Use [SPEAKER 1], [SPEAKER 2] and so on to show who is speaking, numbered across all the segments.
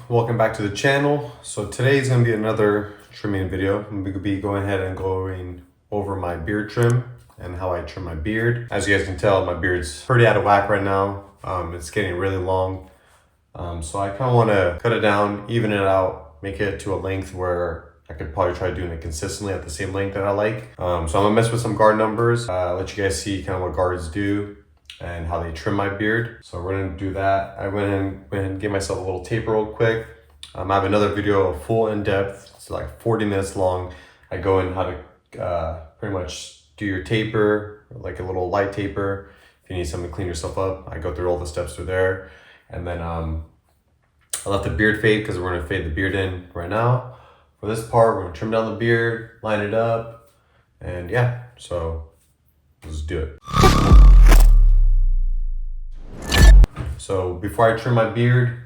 [SPEAKER 1] Welcome back to the channel. So today is going to be another trimming video. I'm going to be going ahead and going over my beard trim and how I trim my beard. As you guys can tell, my beard's pretty out of whack right now. It's getting really long. So I kind of want to cut it down, even it out, make it to a length where I could probably try doing it consistently at the same length that I like. So I'm going to mess with some guard numbers, let you guys see kind of what guards do and how they trim my beard. So we're gonna do that. I went and gave myself a little taper real quick. I have another video of full in-depth, it's like 40 minutes long. I go in how to pretty much do your taper, like a little light taper. If you need something to clean yourself up, I go through all the steps through there. And then I left the beard fade because we're gonna fade the beard in right now. For this part, we're gonna trim down the beard, line it up, and yeah, so let's do it. So before I trim my beard,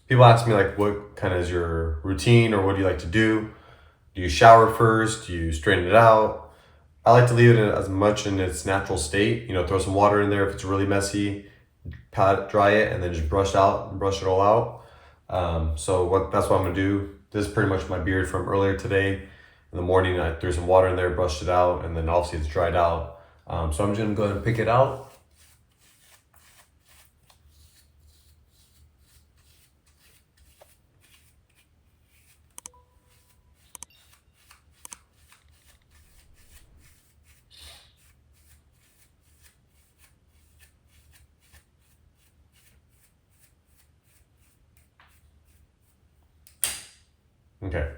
[SPEAKER 1] people ask me like, what kind of is your routine or what do you like to do? Do you shower first? Do you straighten it out? I like to leave it as much in its natural state. You know, throw some water in there if it's really messy, dry it, and then just brush it all out. That's what I'm gonna do. This is pretty much my beard from earlier today. In the morning, I threw some water in there, brushed it out, and then obviously it's dried out. So I'm just gonna go ahead and pick it out. Okay,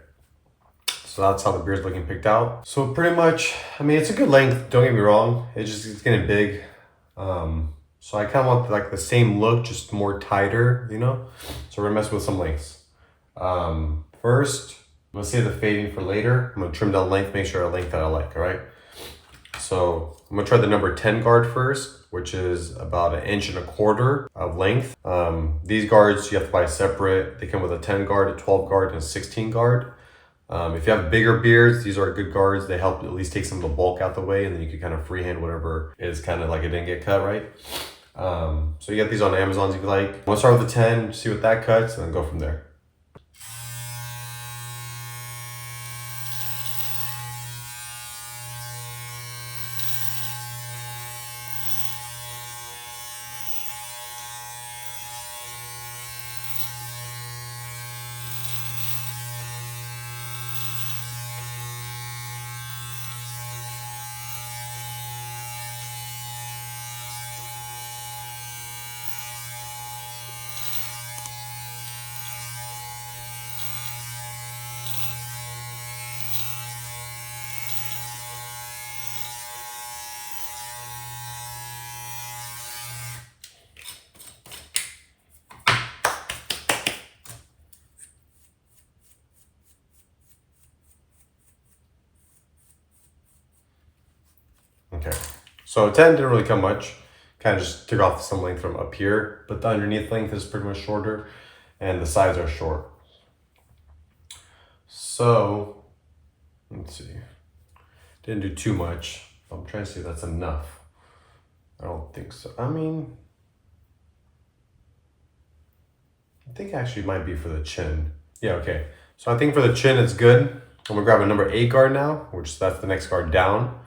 [SPEAKER 1] so that's how the beard's looking picked out. So pretty much, I mean, it's a good length, don't get me wrong. It's getting big. So I kind of want like the same look, just more tighter, you know? So we're gonna mess with some lengths. First, I'm gonna save the fading for later. I'm gonna trim down length, make sure a length that I like, all right? So I'm gonna try the number 10 guard first, which is about 1.25 inches of length. These guards you have to buy separate. They come with a 10 guard, a 12 guard, and a 16 guard. If you have bigger beards, these are good guards. They help at least take some of the bulk out the way, and then you can kind of freehand whatever is kind of like it didn't get cut right. So you get these on Amazon if you like. We'll start with the 10, see what that cuts, and then go from there. Okay, so 10 didn't really come much. Kind of just took off some length from up here, but the underneath length is pretty much shorter and the sides are short. So, let's see. Didn't do too much. I'm trying to see if that's enough. I don't think so. I mean, I think actually it might be for the chin. Yeah, okay. So I think for the chin it's good. I'm gonna grab a number 8 guard now, which that's the next guard down.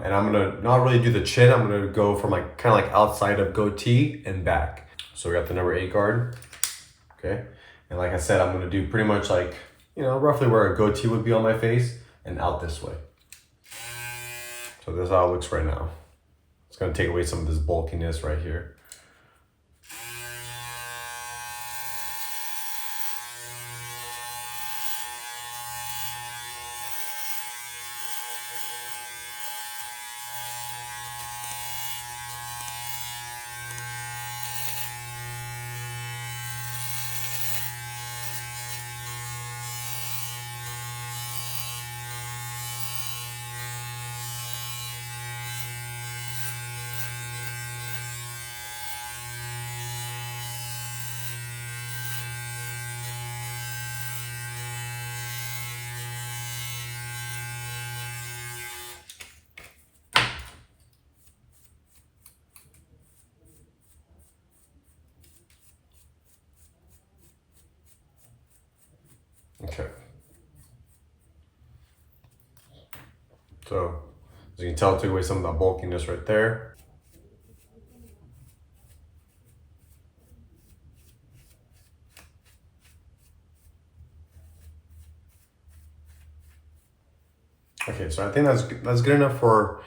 [SPEAKER 1] And I'm gonna not really do the chin. I'm gonna go from like kind of like outside of goatee and back. So we got the number 8 guard. Okay. And like I said, I'm gonna do pretty much like, you know, roughly where a goatee would be on my face and out this way. So this is how it looks right now. It's gonna take away some of this bulkiness right here. Okay. So as you can tell, took away some of that bulkiness right there. Okay, so I think that's good enough for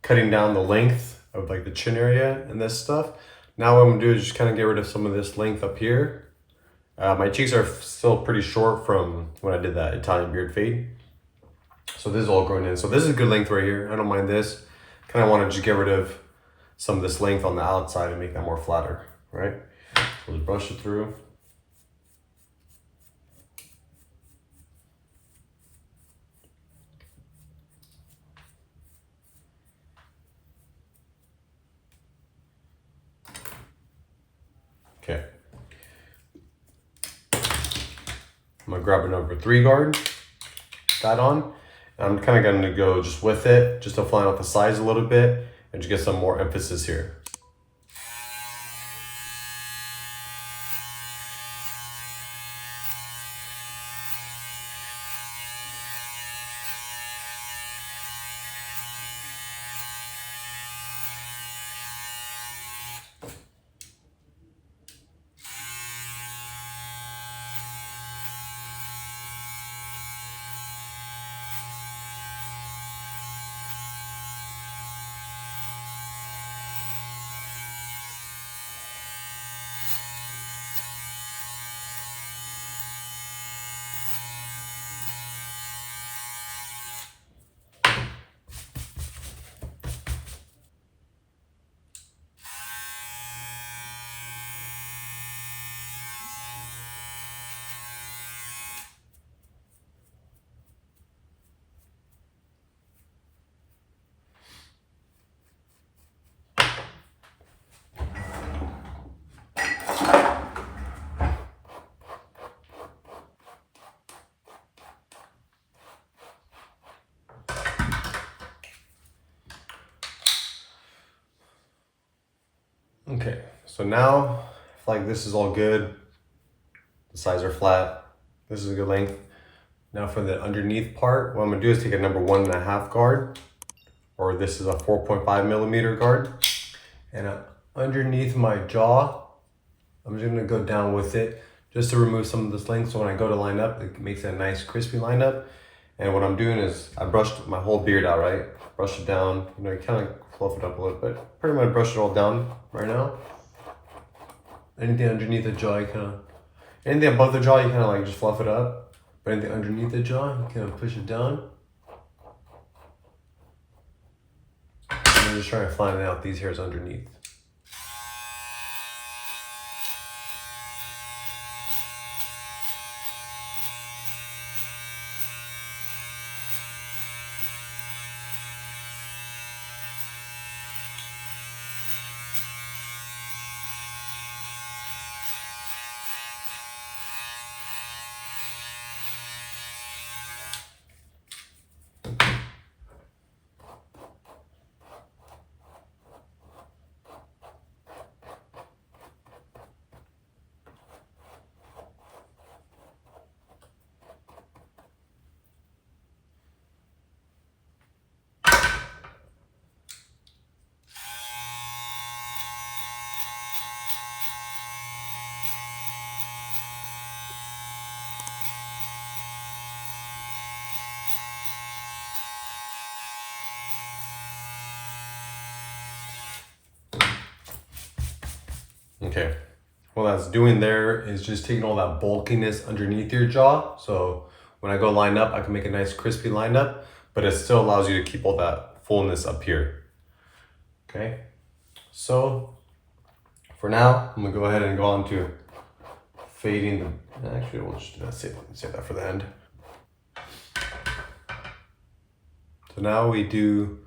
[SPEAKER 1] cutting down the length of like the chin area and this stuff. Now what I'm gonna do is just kind of get rid of some of this length up here. My cheeks are still pretty short from when I did that Italian beard fade. So this is all growing in. So this is a good length right here. I don't mind this. Kind of want to just get rid of some of this length on the outside and make that more flatter, right? So just brush it through. Okay. I'm gonna grab a number 3 guard, that on. And I'm kind of gonna go just with it, just to flatten out the sides a little bit and just get some more emphasis here. Okay, so now I feel like this is all good. The sides are flat. This is a good length. Now for the underneath part, what I'm gonna do is take a number 1.5 guard, or this is a 4.5 millimeter guard. And underneath my jaw, I'm just gonna go down with it just to remove some of this length. So when I go to line up, it makes a nice crispy lineup. And what I'm doing is I brushed my whole beard out, right? Brush it down, you know, you kind of fluff it up a little bit. Pretty much brush it all down right now. Anything underneath the jaw, you kind of, anything above the jaw, you kind of like just fluff it up. But anything underneath the jaw, you kind of push it down. And I'm just trying to flatten out these hairs underneath. Okay, what that's doing there is just taking all that bulkiness underneath your jaw. So when I go line up, I can make a nice crispy lineup, but it still allows you to keep all that fullness up here. Okay, so for now, I'm gonna go ahead and go on to fading the, actually we'll just do that, save that for the end. So now we do,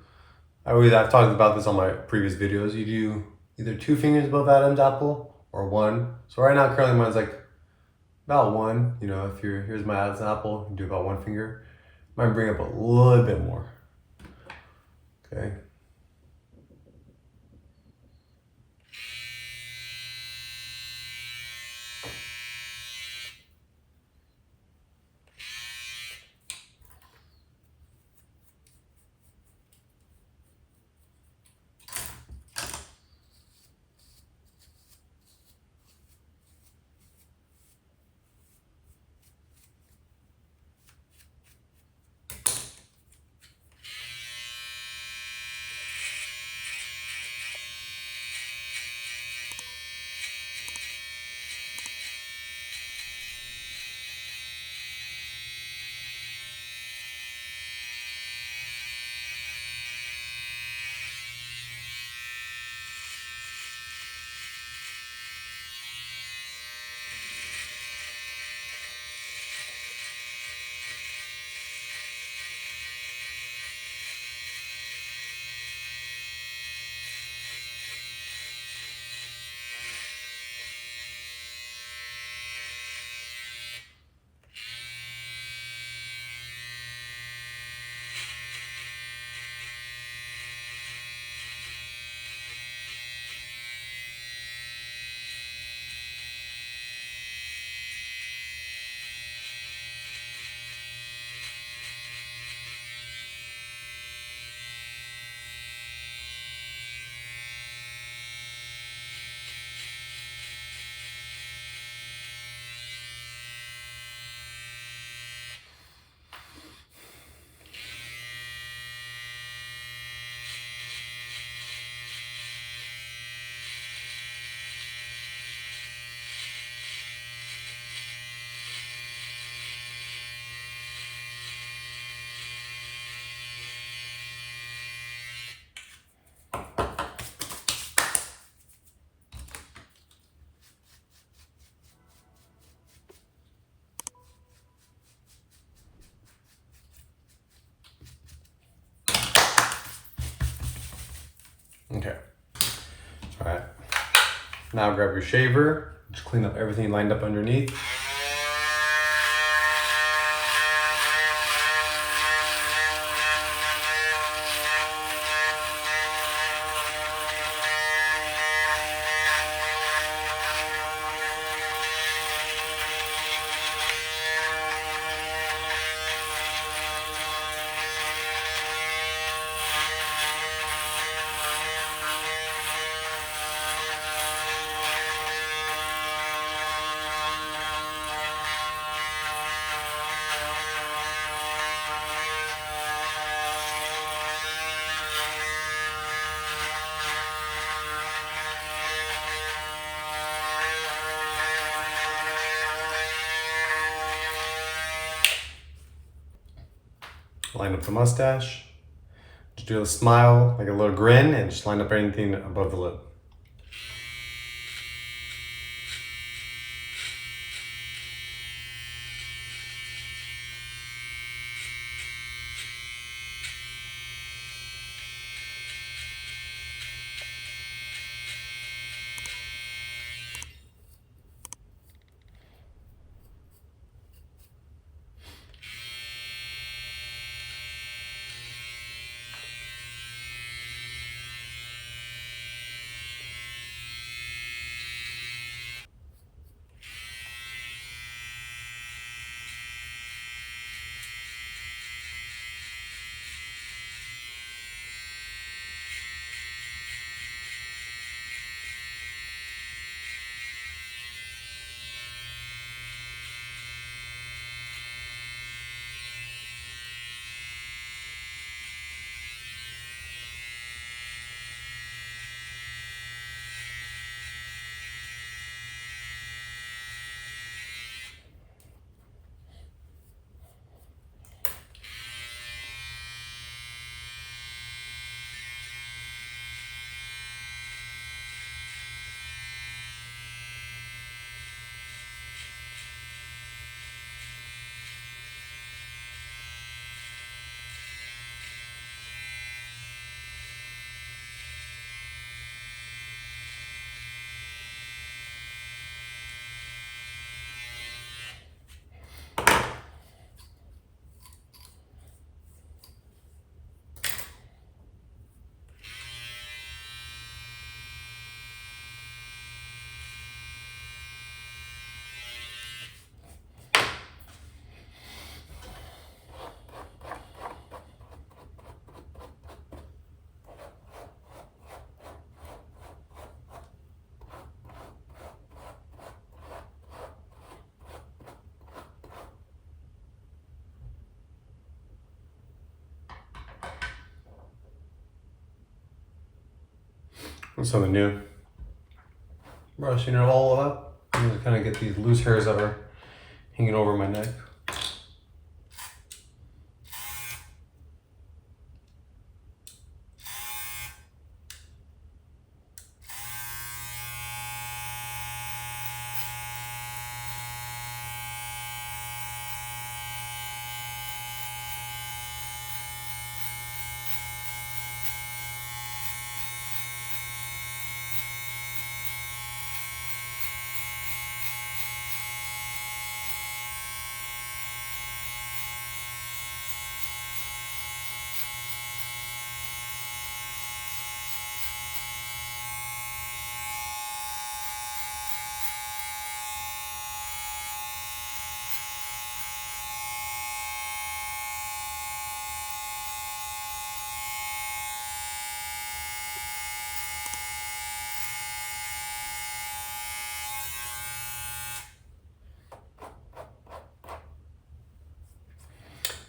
[SPEAKER 1] I've talked about this on my previous videos, you do either 2 fingers above Adam's apple or 1. So right now currently mine's like about 1, you know, if here's my Adam's apple, you do about 1 finger. Might bring up a little bit more. Okay. Now grab your shaver, just clean up everything lined up underneath. Line up the mustache. Just do a smile, like a little grin, and just line up anything above the lip. Something new. Brushing it all up. I'm gonna kind of get these loose hairs that are hanging over my neck.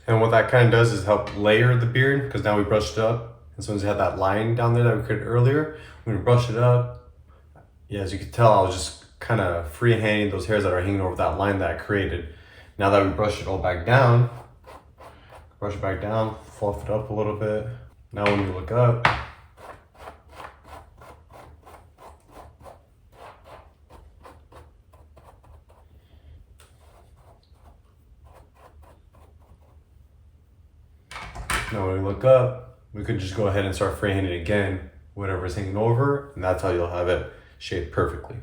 [SPEAKER 1] And what that kind of does is help layer the beard, because now we brushed it up. And since we had that line down there that we created earlier, when we brush it up, yeah, as you can tell, I was just kind of freehanding those hairs that are hanging over that line that I created. Now that we brush it all back down, brush it back down, fluff it up a little bit. Now when you look up, we could just go ahead and start freehanding again, whatever's hanging over, and that's how you'll have it shaped perfectly.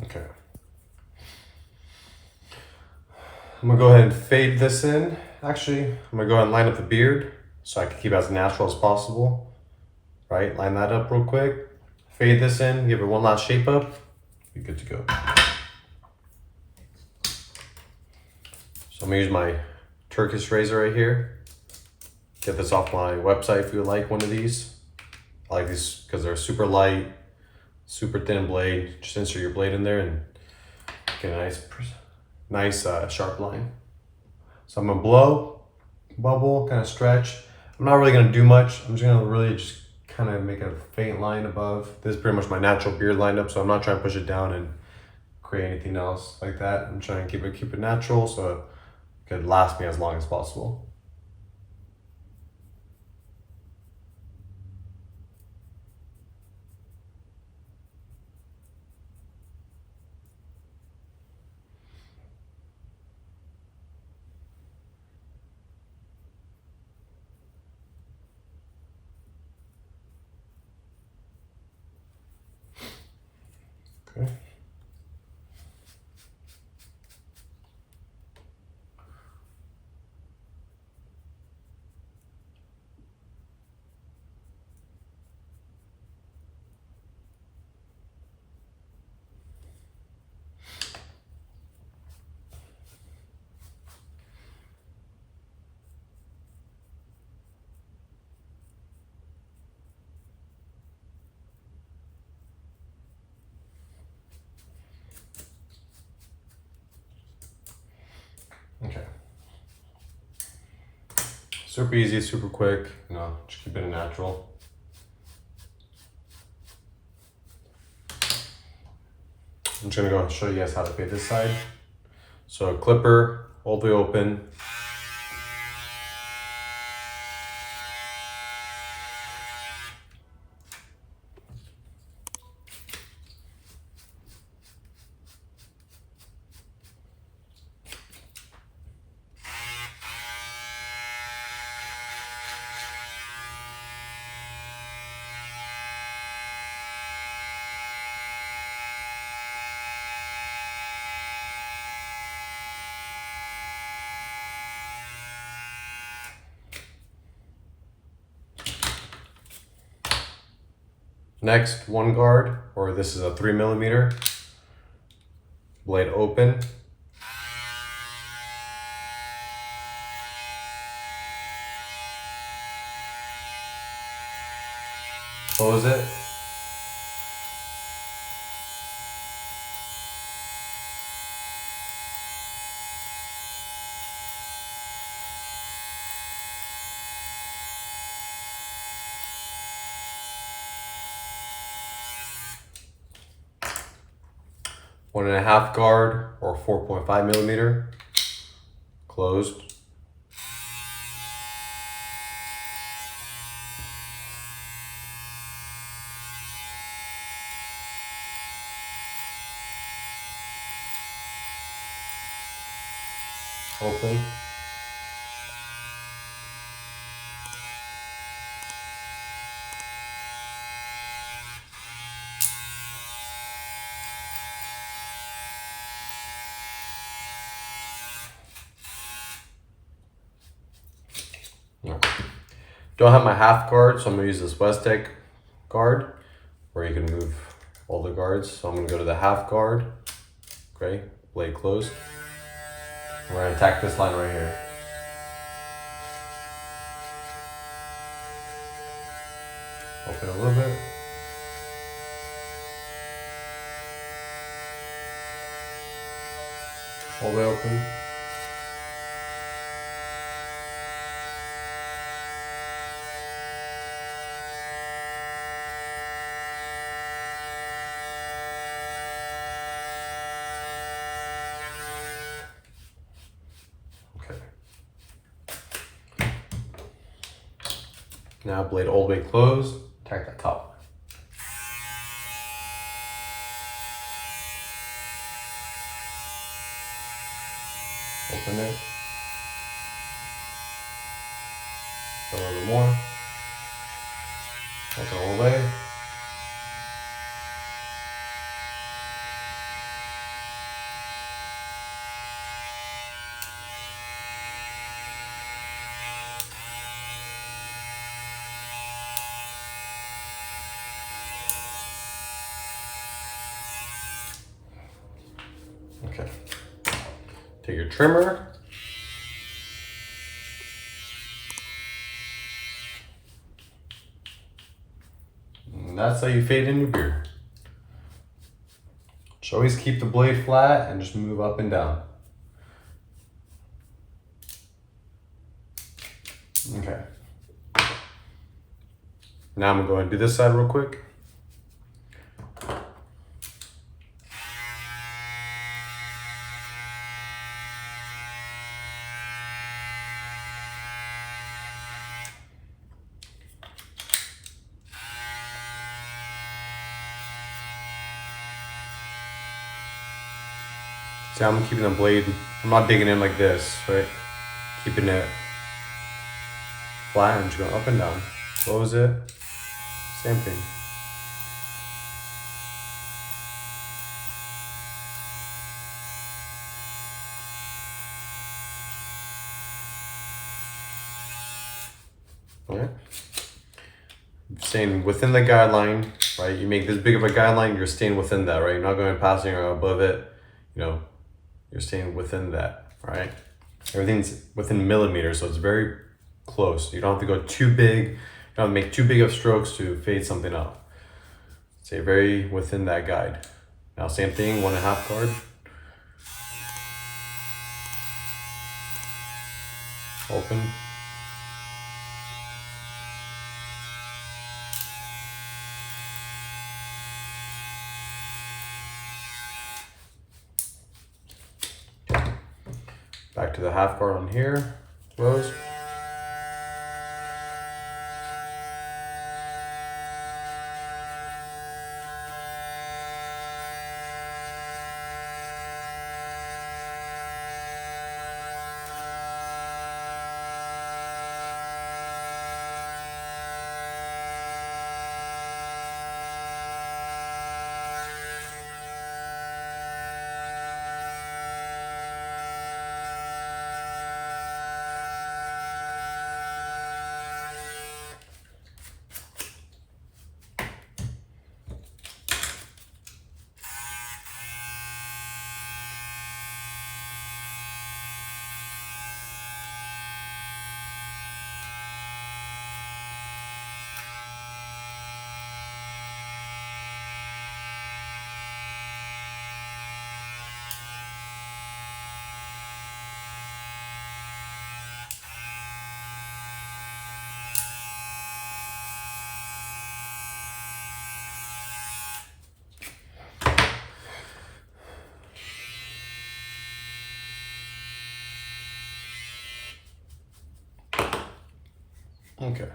[SPEAKER 1] Okay. I'm gonna go ahead and fade this in. Actually, I'm gonna go ahead and line up the beard so I can keep it as natural as possible. Right, line that up real quick. Fade this in, give it one last shape up. Be good to go. So I'm gonna use my Turkish razor right here. Get this off my website if you would like one of these. I like these because they're super light, super thin blade. Just insert your blade in there and get a nice sharp line. So I'm gonna blow, bubble, kind of stretch. I'm not really gonna do much. I'm just gonna really just kind of make a faint line above. This is pretty much my natural beard lined up, so I'm not trying to push it down and create anything else like that. I'm trying to keep it natural so it could last me as long as possible. Okay. Okay. Super easy, super quick, just keep it natural. I'm just gonna go and show you guys how to fade this side. So clipper, all the way open. Next, one guard, or this is a 3mm, blade open. Close it. One and a half guard, or 4.5mm, closed. Open. Don't have my half guard, so I'm gonna use this Westech guard where you can move all the guards. So I'm gonna go to the half guard. Okay, blade closed. We're gonna attack this line right here. Open a little bit. All the way open. Okay. Now blade all the way closed. Attack that top. Open it. A little bit more. Open all the way. Okay. Take your trimmer. And that's how you fade in your beard. Just always keep the blade flat and just move up and down. Okay. Now I'm gonna go and do this side real quick. See, I'm keeping the blade, I'm not digging in like this, right? Keeping it flat and just going up and down. Close it, same thing. Okay. Staying within the guideline, right? You make this big of a guideline, you're staying within that, right? You're not going passing or above it, you know, you're staying within that, right? Everything's within millimeters, so it's very close. You don't have to go too big, you don't have to make too big of strokes to fade something up. Stay very within that guide. Now same thing, 1.5 guard. Open. Back to the half guard on here, close. Okay.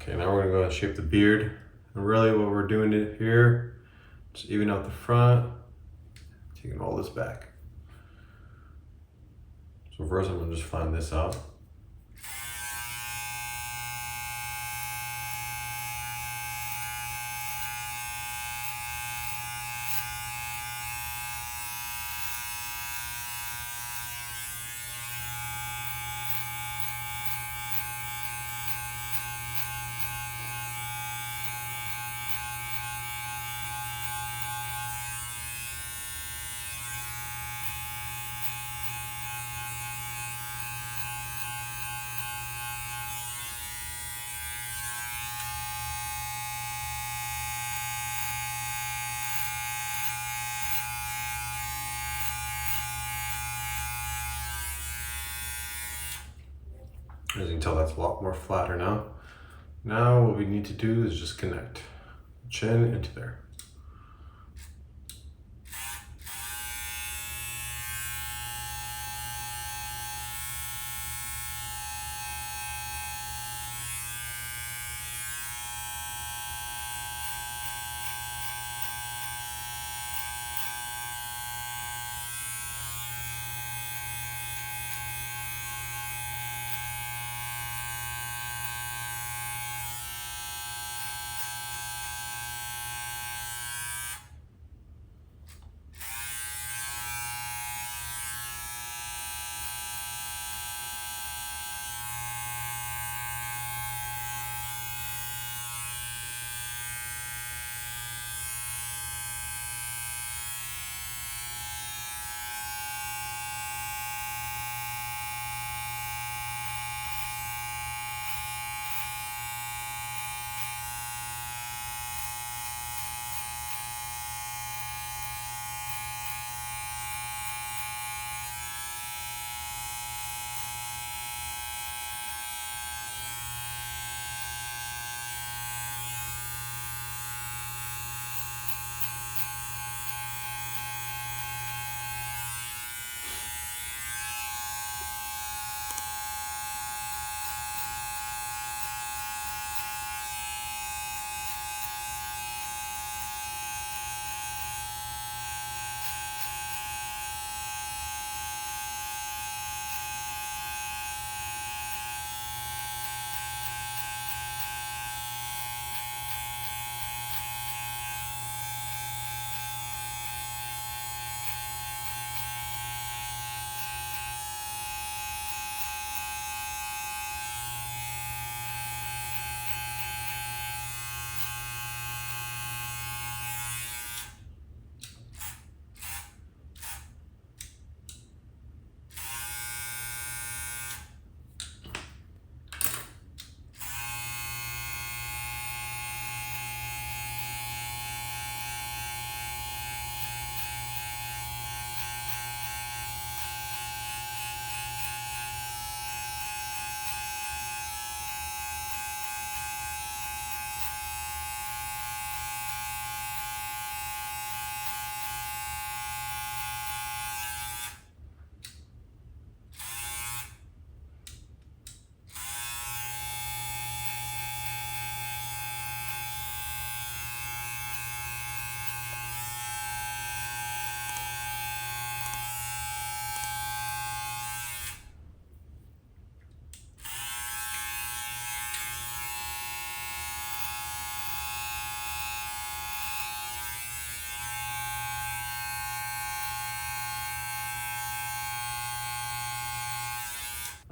[SPEAKER 1] Okay, now we're gonna go and shape the beard. And really what we're doing it here, just even out the front, taking all this back. So first I'm gonna just flatten this out. As you can tell, that's a lot more flatter now. Now what we need to do is just connect chin into there.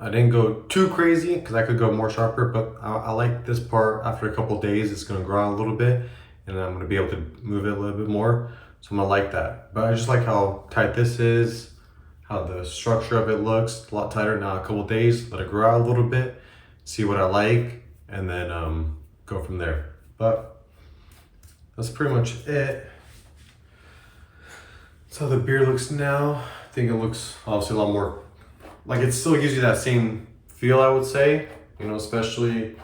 [SPEAKER 1] I didn't go too crazy because I could go more sharper, but I like this part. After a couple of days, it's gonna grow out a little bit and I'm gonna be able to move it a little bit more. So I'm gonna like that. But I just like how tight this is, how the structure of it looks, a lot tighter now. A couple of days, let it grow out a little bit, see what I like, and then go from there. But that's pretty much it. That's how the beard looks now. I think it looks obviously a lot more, like it still gives you that same feel, I would say, you know, especially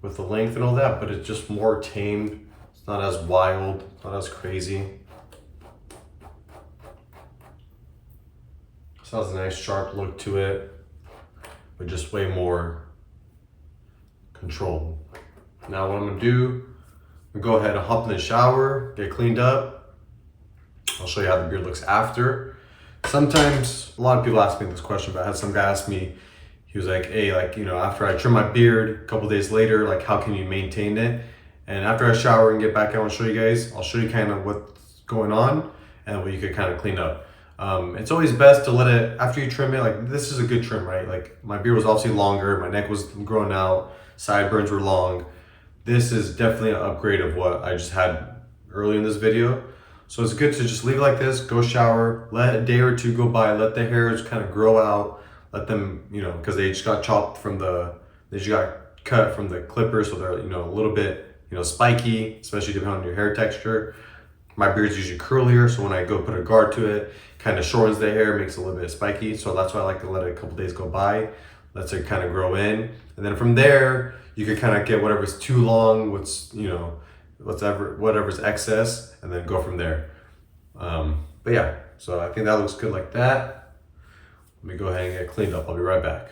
[SPEAKER 1] with the length and all that, but it's just more tamed. It's not as wild, not as crazy. So it has a nice sharp look to it, but just way more controlled. Now what I'm gonna do, I'm gonna go ahead and hop in the shower, get cleaned up. I'll show you how the beard looks after. Sometimes, a lot of people ask me this question, but I had some guy ask me, he was like, hey, like, you know, after I trim my beard, a couple days later, like, how can you maintain it? And after I shower and get back out and show you guys, I'll show you kind of what's going on and what you could kind of clean up. It's always best to let it, after you trim it, like, this is a good trim, right? Like, my beard was obviously longer, my neck was growing out, sideburns were long. This is definitely an upgrade of what I just had early in this video. So it's good to just leave it like this, go shower, let a day or two go by, let the hairs kind of grow out, let them, you know, because they just got chopped from they just got cut from the clipper, so they're, you know, a little bit, you know, spiky, especially depending on your hair texture. My beard's usually curlier, so when I go put a guard to it, kind of shortens the hair, makes it a little bit spiky, so that's why I like to let it a couple days go by, lets it kind of grow in. And then from there, you can kind of get whatever's too long, whatever's excess, and then go from there. But yeah, so I think that looks good like that. Let me go ahead and get cleaned up. I'll be right back.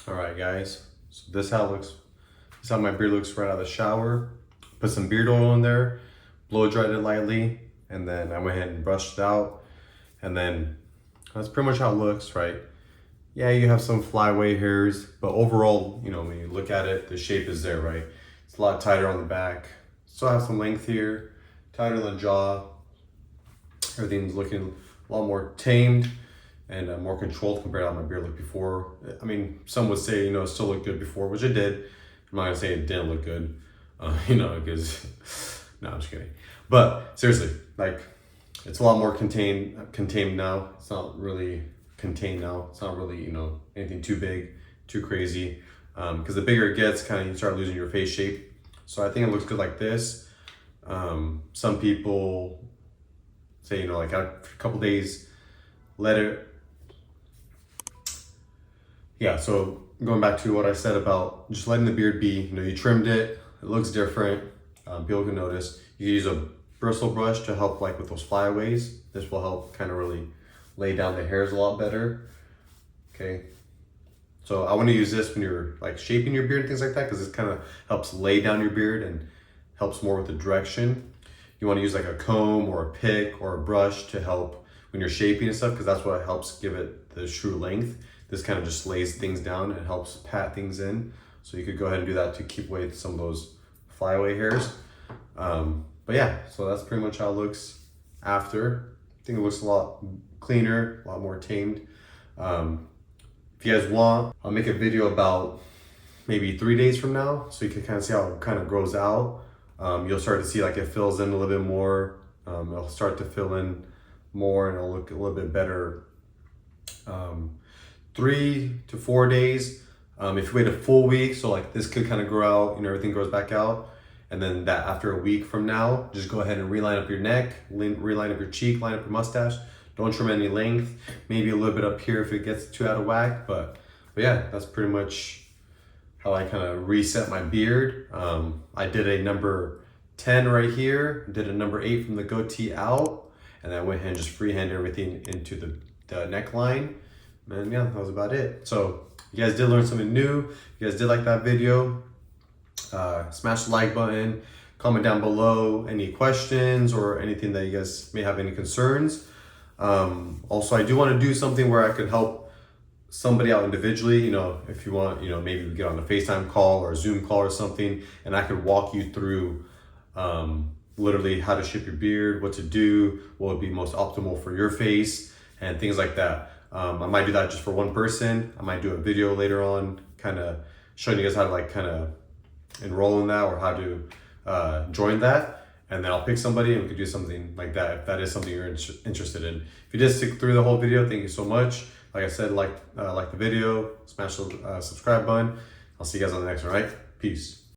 [SPEAKER 1] All right, guys. So this is how it looks. This is how my beard looks right out of the shower. Put some beard oil in there, blow dried it lightly, and then I went ahead and brushed it out. And then that's pretty much how it looks, right? Yeah, you have some flyaway hairs, but overall, you know, when you look at it, the shape is there, right? It's a lot tighter on the back. Still have some length here, tighter on the jaw. Everything's looking a lot more tamed and more controlled compared to how my beard looked before. I mean, some would say, you know, it still looked good before, which it did. I'm not gonna say it didn't look good, you know, because, no, I'm just kidding. But seriously, like, it's a lot more contained now. It's not really contained now. It's not really, you know, anything too big, too crazy. Because the bigger it gets, kind of you start losing your face shape. So I think it looks good like this. Some people say, you know, like after a couple days, let it. Yeah, so going back to what I said about just letting the beard be, you know, you trimmed it, it looks different. People can notice. You can use a bristle brush to help like with those flyaways. This will help kind of really lay down the hairs a lot better. Okay, so I want to use this when you're like shaping your beard and things like that, because this kind of helps lay down your beard and helps more with the direction. You want to use like a comb or a pick or a brush to help when you're shaping and stuff, because that's what helps give it the true length. This kind of just lays things down and helps pat things in. So you could go ahead and do that to keep away some of those flyaway hairs. But yeah, so that's pretty much how it looks after. I think it looks a lot cleaner, a lot more tamed. If you guys want, I'll make a video about maybe 3 days from now, so you can kind of see how it kind of grows out. You'll start to see like it fills in a little bit more. It'll start to fill in more and it'll look a little bit better. 3 to 4 days. If you wait a full week, so like this could kind of grow out, you know, everything grows back out. And then that after a week from now, just go ahead and reline up your neck, reline up your cheek, line up your mustache. Don't trim any length. Maybe a little bit up here if it gets too out of whack. But yeah, that's pretty much how I kind of reset my beard. I did a number 10 right here, did a number 8 from the goatee out, and then I went ahead and just freehand everything into the neckline. And yeah, that was about it. So you guys did learn something new. You guys did like that video. Smash the like button, comment down below any questions or anything that you guys may have any concerns. Also, I do want to do something where I could help somebody out individually. You know, if you want, you know, maybe we get on a FaceTime call or a Zoom call or something, and I could walk you through literally how to shape your beard, what to do, what would be most optimal for your face, and things like that. I might do that just for one person. I might do a video later on, kind of showing you guys how to like kind of enroll in that or how to join that, and then I'll pick somebody and we could do something like that if that is something you're interested in. If you did stick through the whole video, thank you so much. Like I said, like the video, smash the subscribe button. I'll see you guys on the next one, right? Peace.